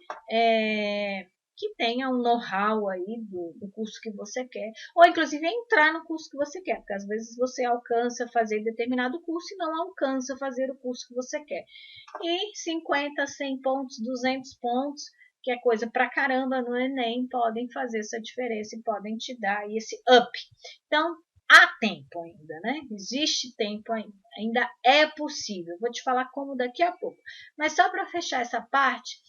que tenha um know-how aí do curso que você quer, ou inclusive entrar no curso que você quer, porque às vezes você alcança fazer determinado curso e não alcança fazer o curso que você quer. E 50, 100 pontos, 200 pontos, que é coisa pra caramba no Enem, podem fazer essa diferença e podem te dar esse up. Então, há tempo ainda, né? Existe tempo ainda. Ainda é possível. Vou te falar como daqui a pouco. Mas só para fechar essa parte,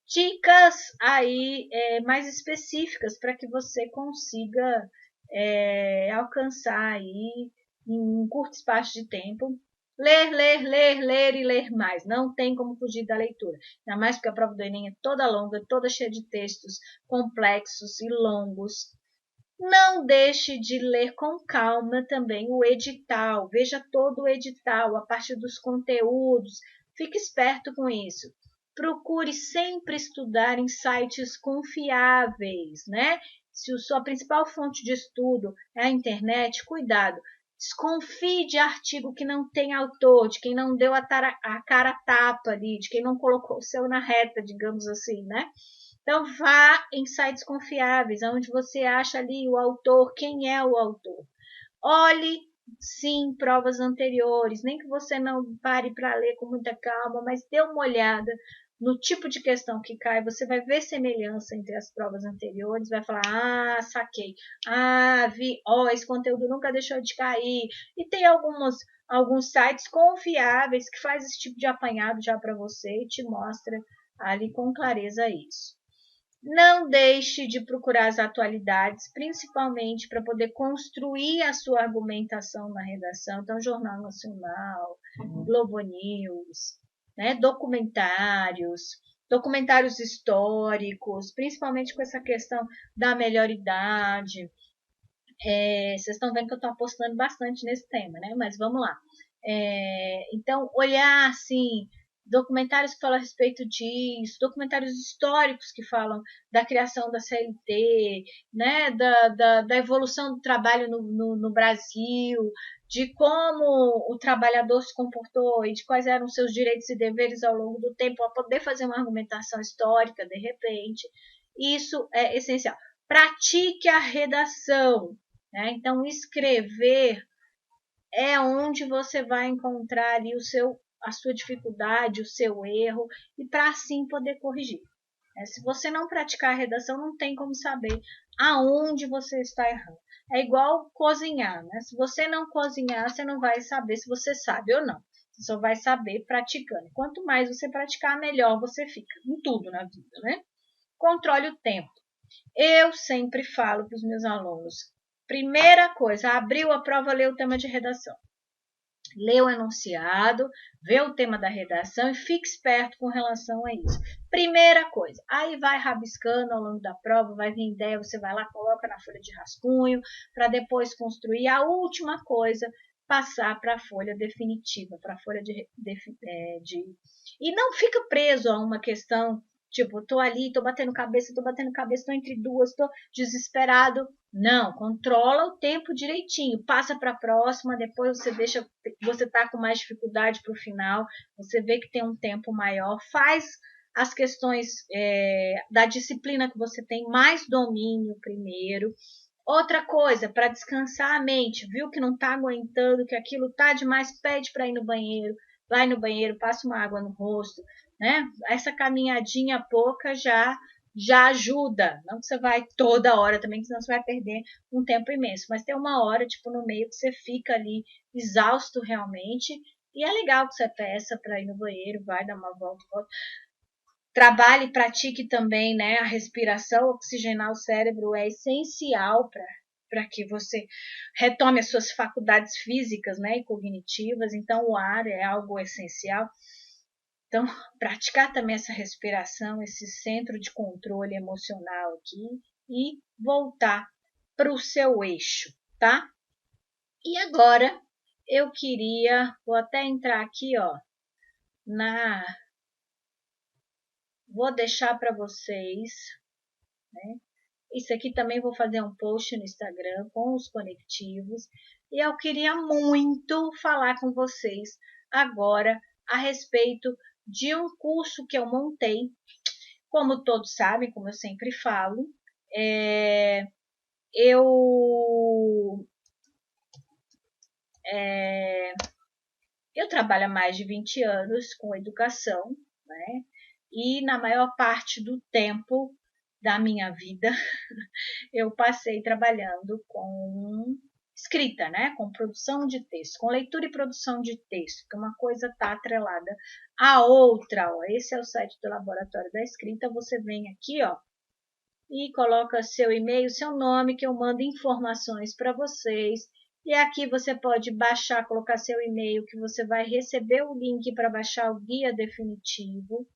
dicas aí mais específicas para que você consiga alcançar aí em um curto espaço de tempo. Ler, ler, ler, ler e ler mais. Não tem como fugir da leitura. Ainda mais porque a prova do Enem é toda longa, toda cheia de textos complexos e longos. Não deixe de ler com calma também o edital. Veja todo o edital, a parte dos conteúdos. Fique esperto com isso. Procure sempre estudar em sites confiáveis, né? Se a sua principal fonte de estudo é a internet, cuidado. Desconfie de artigo que não tem autor, de quem não deu a cara a tapa ali, de quem não colocou o seu na reta, digamos assim, né? Então, vá em sites confiáveis, onde você acha ali o autor, quem é o autor. Olhe, sim, provas anteriores, nem que você não pare para ler com muita calma, mas dê uma olhada no tipo de questão que cai, você vai ver semelhança entre as provas anteriores, vai falar, ah, saquei, ah, vi, ó, esse conteúdo nunca deixou de cair. E tem alguns sites confiáveis que faz esse tipo de apanhado já para você e te mostra ali com clareza isso. Não deixe de procurar as atualidades, principalmente para poder construir a sua argumentação na redação. Então, Jornal Nacional, Globo News, né? Documentários históricos, principalmente com essa questão da melhor idade. Vocês estão vendo que eu estou apostando bastante nesse tema, né? Mas vamos lá. Então, olhar assim, documentários que falam a respeito disso, documentários históricos que falam da criação da CLT, né, da evolução do trabalho no Brasil, de como o trabalhador se comportou e de quais eram os seus direitos e deveres ao longo do tempo, para poder fazer uma argumentação histórica, de repente. Isso é essencial. Pratique a redação. Né? Então, escrever é onde você vai encontrar ali a sua dificuldade, o seu erro, e para assim poder corrigir. Se você não praticar a redação, não tem como saber aonde você está errando. É igual cozinhar, né? Se você não cozinhar, você não vai saber se você sabe ou não. Você só vai saber praticando. Quanto mais você praticar, melhor você fica em tudo na vida, né? Controle o tempo. Eu sempre falo para os meus alunos, primeira coisa, abriu a prova, lê o tema de redação. Lê o enunciado, vê o tema da redação e fique esperto com relação a isso. Primeira coisa, aí vai rabiscando ao longo da prova, vai vir ideia, você vai lá, coloca na folha de rascunho, para depois construir a última coisa, passar para a folha definitiva, para a folha de... E não fica preso a uma questão, tipo, tô ali, tô batendo cabeça, tô entre duas, tô desesperado. Não, controla o tempo direitinho, passa para a próxima, depois você tá com mais dificuldade para o final, você vê que tem um tempo maior, faz as questões da disciplina que você tem mais domínio primeiro. Outra coisa, para descansar a mente, viu que não está aguentando, que aquilo tá demais, pede para ir no banheiro, vai no banheiro, passa uma água no rosto, né? Essa caminhadinha pouca já ajuda. Não que você vai toda hora também, senão você vai perder um tempo imenso. Mas tem uma hora, tipo, no meio que você fica ali exausto realmente. E é legal que você peça para ir no banheiro, vai dar uma volta. Trabalhe e pratique também, né? A respiração, oxigenar o cérebro é essencial para que você retome as suas faculdades físicas, né, e cognitivas. Então, o ar é algo essencial. Então, praticar também essa respiração, esse centro de controle emocional aqui e voltar para o seu eixo, tá? E agora eu vou até entrar aqui, ó, vou deixar para vocês, né? Isso aqui também vou fazer um post no Instagram com os conectivos. E eu queria muito falar com vocês agora a respeito de um curso que eu montei. Como todos sabem, como eu sempre falo, eu trabalho há mais de 20 anos com educação, né? E na maior parte do tempo da minha vida, eu passei trabalhando com escrita, né? Com produção de texto, com leitura e produção de texto, que uma coisa está atrelada à outra. Ó. Esse é o site do Laboratório da Escrita. Você vem aqui, ó, e coloca seu e-mail, seu nome, que eu mando informações para vocês. E aqui você pode baixar, colocar seu e-mail, que você vai receber o link para baixar o guia definitivo,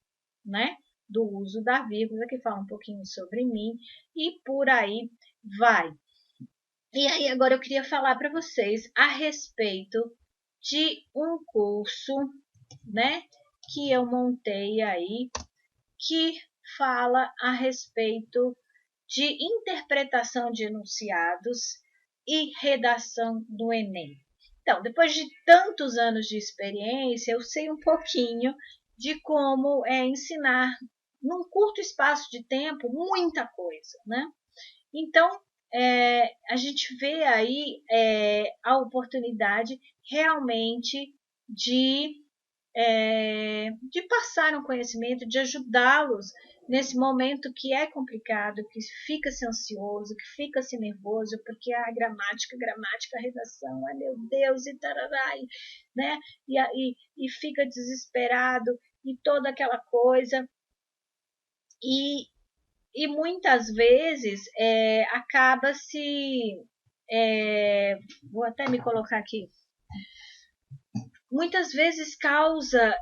né? Do uso da vírgula, que fala um pouquinho sobre mim, e por aí vai. E aí agora eu queria falar para vocês a respeito de um curso, né, que eu montei aí, que fala a respeito de interpretação de enunciados e redação do Enem. Então, depois de tantos anos de experiência, eu sei um pouquinho de como ensinar num curto espaço de tempo muita coisa, né? Então, a gente vê aí a oportunidade realmente de de passar um conhecimento, de ajudá-los nesse momento que é complicado, que fica-se ansioso, que fica-se nervoso, porque a gramática, redação, ai meu Deus, e tarará, né? E fica desesperado, e toda aquela coisa. E muitas vezes acaba-se. Vou até me colocar aqui. Muitas vezes causa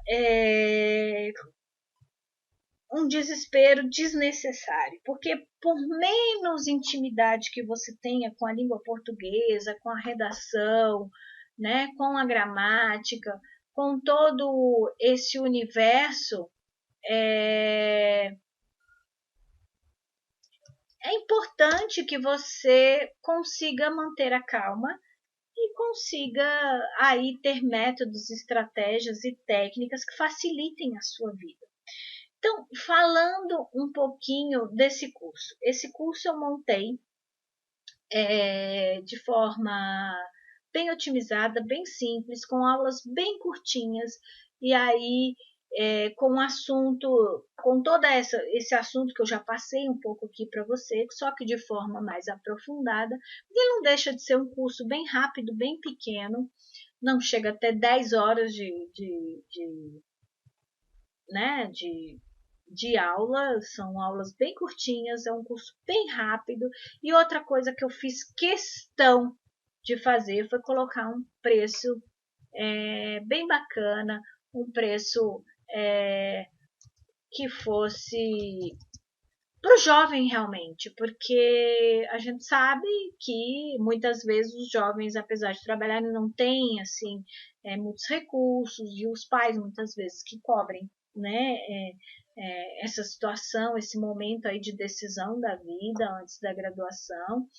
um desespero desnecessário, porque por menos intimidade que você tenha com a língua portuguesa, com a redação, né, com a gramática, com todo esse universo, é importante que você consiga manter a calma e consiga aí ter métodos, estratégias e técnicas que facilitem a sua vida. Então, falando um pouquinho desse curso. Esse curso eu montei de forma bem otimizada, bem simples, com aulas bem curtinhas, e aí com assunto, com todo esse assunto que eu já passei um pouco aqui para você, só que de forma mais aprofundada, e não deixa de ser um curso bem rápido, bem pequeno, não chega até 10 horas né, de aula, são aulas bem curtinhas, é um curso bem rápido. E outra coisa que eu fiz questão de fazer foi colocar um preço bem bacana, um preço que fosse para o jovem realmente, porque a gente sabe que muitas vezes os jovens, apesar de trabalharem, não têm assim muitos recursos, e os pais muitas vezes que cobrem, né, essa situação, esse momento aí de decisão da vida antes da graduação.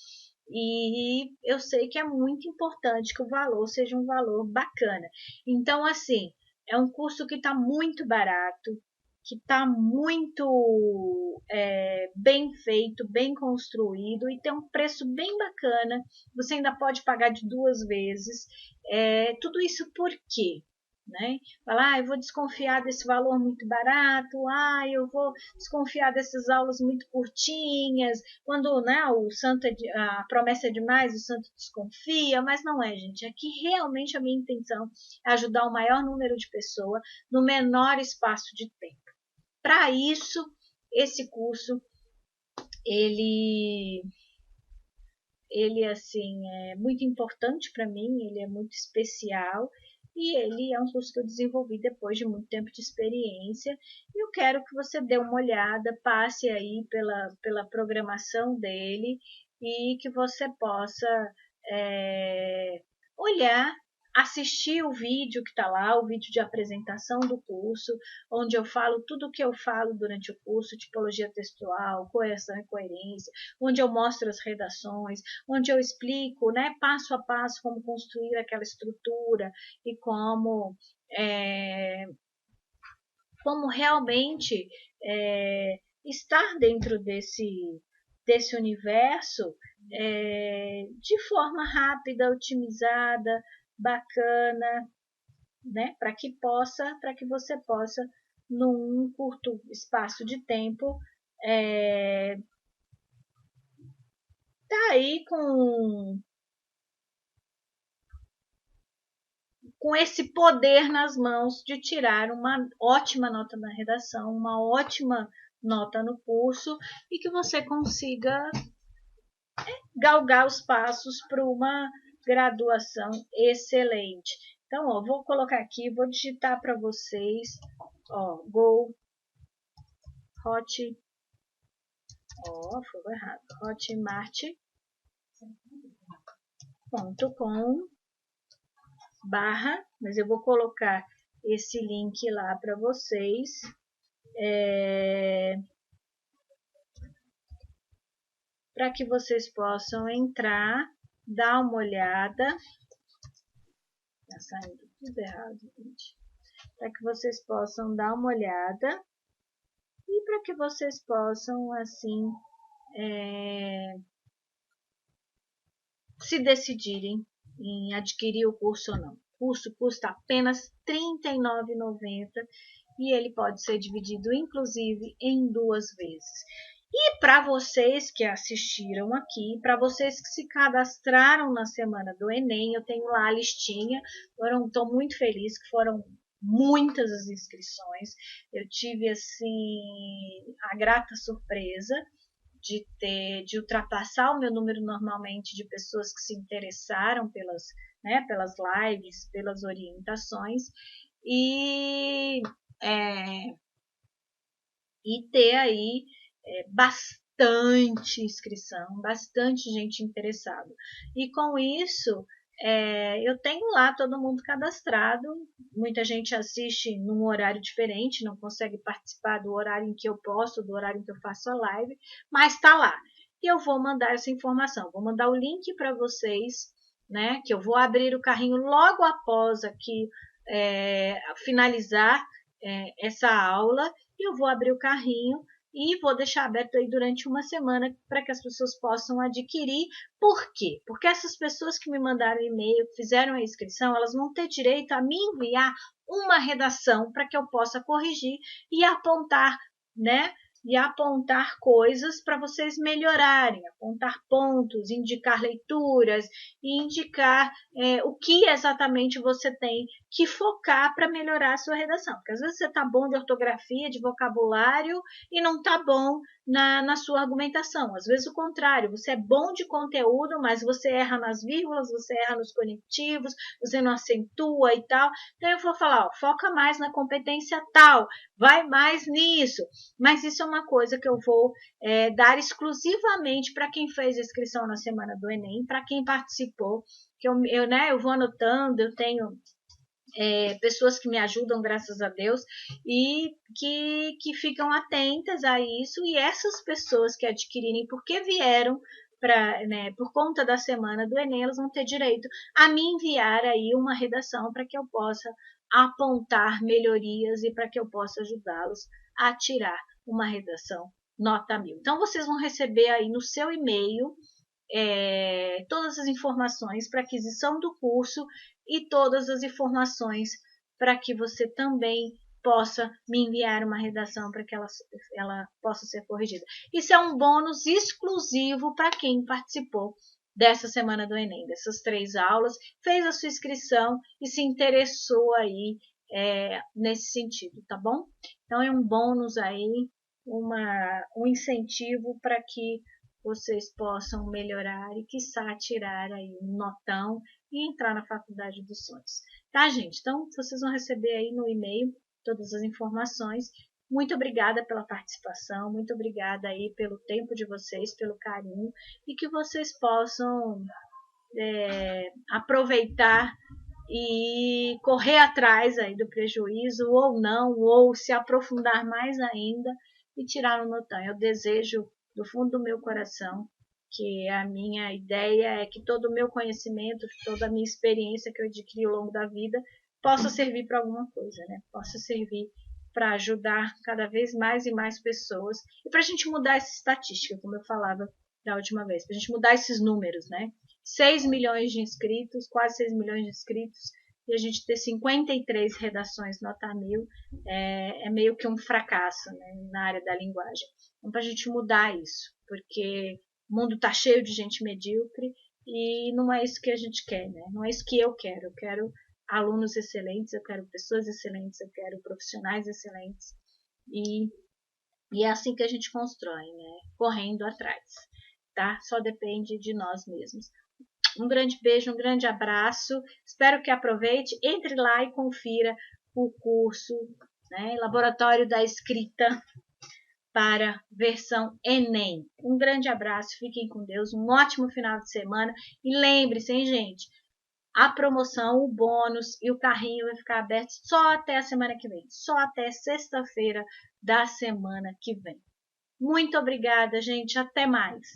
E eu sei que é muito importante que o valor seja um valor bacana. Então, assim, é um curso que está muito barato, que está muito bem feito, bem construído e tem um preço bem bacana. Você ainda pode pagar de 2 vezes. Tudo isso por quê? Né? Falar, eu vou desconfiar desse valor muito barato, eu vou desconfiar dessas aulas muito curtinhas, quando né, a promessa é demais, o santo desconfia, mas não é, gente. Aqui realmente a minha intenção é ajudar o maior número de pessoas no menor espaço de tempo. Para isso, esse curso, ele assim é muito importante para mim, ele é muito especial e ele é um curso que eu desenvolvi depois de muito tempo de experiência. E eu quero que você dê uma olhada, passe aí pela programação dele e que você possa olhar, assistir o vídeo que está lá, o vídeo de apresentação do curso, onde eu falo tudo o que eu falo durante o curso, tipologia textual, correção e coerência, onde eu mostro as redações, onde eu explico, né, passo a passo como construir aquela estrutura e como realmente estar dentro desse universo de forma rápida, otimizada, bacana, né? Para que você possa, num curto espaço de tempo, tá aí com esse poder nas mãos de tirar uma ótima nota na redação, uma ótima nota no curso e que você consiga galgar os passos para uma graduação excelente. Então, ó, vou colocar aqui, vou digitar para vocês, ó, Go Hot, foi errado, hotmart.com mas eu vou colocar esse link lá para vocês. Para que vocês possam entrar, dar uma olhada. Tá saindo tudo errado, gente. Para que vocês possam dar uma olhada e para que vocês possam, assim, se decidirem em adquirir o curso ou não. curso custa apenas R$ 39,90 e ele pode ser dividido, inclusive, em 2 vezes. E para vocês que assistiram aqui, para vocês que se cadastraram na semana do Enem, eu tenho lá a listinha. Estou muito feliz que foram muitas as inscrições. Eu tive assim a grata surpresa de ultrapassar o meu número normalmente de pessoas que se interessaram pelas lives, pelas orientações e, e ter aí bastante inscrição, bastante gente interessada. E com isso, eu tenho lá todo mundo cadastrado, muita gente assiste num horário diferente, não consegue participar do horário em que eu posto, do horário em que eu faço a live, mas está lá. E eu vou mandar essa informação, vou mandar o link para vocês, né, que eu vou abrir o carrinho logo após aqui finalizar essa aula, e eu vou abrir o carrinho e vou deixar aberto aí durante uma semana para que as pessoas possam adquirir. Por quê? Porque essas pessoas que me mandaram e-mail, que fizeram a inscrição, elas vão ter direito a me enviar uma redação para que eu possa corrigir e apontar, né? E apontar coisas para vocês melhorarem, apontar pontos, indicar leituras e indicar o que exatamente você tem que focar para melhorar a sua redação. Porque às vezes você está bom de ortografia, de vocabulário e não está bom na sua argumentação. Às vezes o contrário, você é bom de conteúdo, mas você erra nas vírgulas, você erra nos conectivos, você não acentua e tal. Então eu vou falar, foca mais na competência tal, vai mais nisso. Mas isso é uma coisa que eu vou dar exclusivamente para quem fez a inscrição na semana do Enem, para quem participou, que eu vou anotando, eu tenho pessoas que me ajudam, graças a Deus, e que ficam atentas a isso, e essas pessoas que adquirirem porque vieram por conta da semana do Enem, elas vão ter direito a me enviar aí uma redação para que eu possa apontar melhorias e para que eu possa ajudá-los a tirar uma redação nota 1000. Então, vocês vão receber aí no seu e-mail todas as informações para aquisição do curso e todas as informações para que você também possa me enviar uma redação para que ela possa ser corrigida. Isso é um bônus exclusivo para quem participou dessa semana do Enem, dessas 3 aulas, fez a sua inscrição e se interessou aí nesse sentido, tá bom? Então é um bônus aí, um incentivo para que vocês possam melhorar e, quiçá, tirar aí um notão e entrar na faculdade dos sonhos. Tá, gente? Então, vocês vão receber aí no e-mail todas as informações. Muito obrigada pela participação, muito obrigada aí pelo tempo de vocês, pelo carinho, e que vocês possam aproveitar e correr atrás aí do prejuízo, ou não, ou se aprofundar mais ainda e tirar um notão. Eu desejo do fundo do meu coração que a minha ideia é que todo o meu conhecimento, toda a minha experiência que eu adquiri ao longo da vida possa servir para alguma coisa, né? Possa servir para ajudar cada vez mais e mais pessoas e para a gente mudar essa estatística, como eu falava da última vez, para a gente mudar esses números, né? 6 milhões de inscritos, quase 6 milhões de inscritos, e a gente ter 53 redações nota 1000 é meio que um fracasso, né, na área da linguagem. Então, para a gente mudar isso, porque o mundo está cheio de gente medíocre e não é isso que a gente quer, né? Não é isso que eu quero. Eu quero alunos excelentes, eu quero pessoas excelentes, eu quero profissionais excelentes e é assim que a gente constrói, né? Correndo atrás, tá? Só depende de nós mesmos. Um grande beijo, um grande abraço. Espero que aproveite. Entre lá e confira o curso, né, Laboratório da Escrita para versão Enem. Um grande abraço, fiquem com Deus, um ótimo final de semana. E lembre-se, hein, gente, a promoção, o bônus e o carrinho vai ficar aberto só até a semana que vem. Só até sexta-feira da semana que vem. Muito obrigada, gente. Até mais.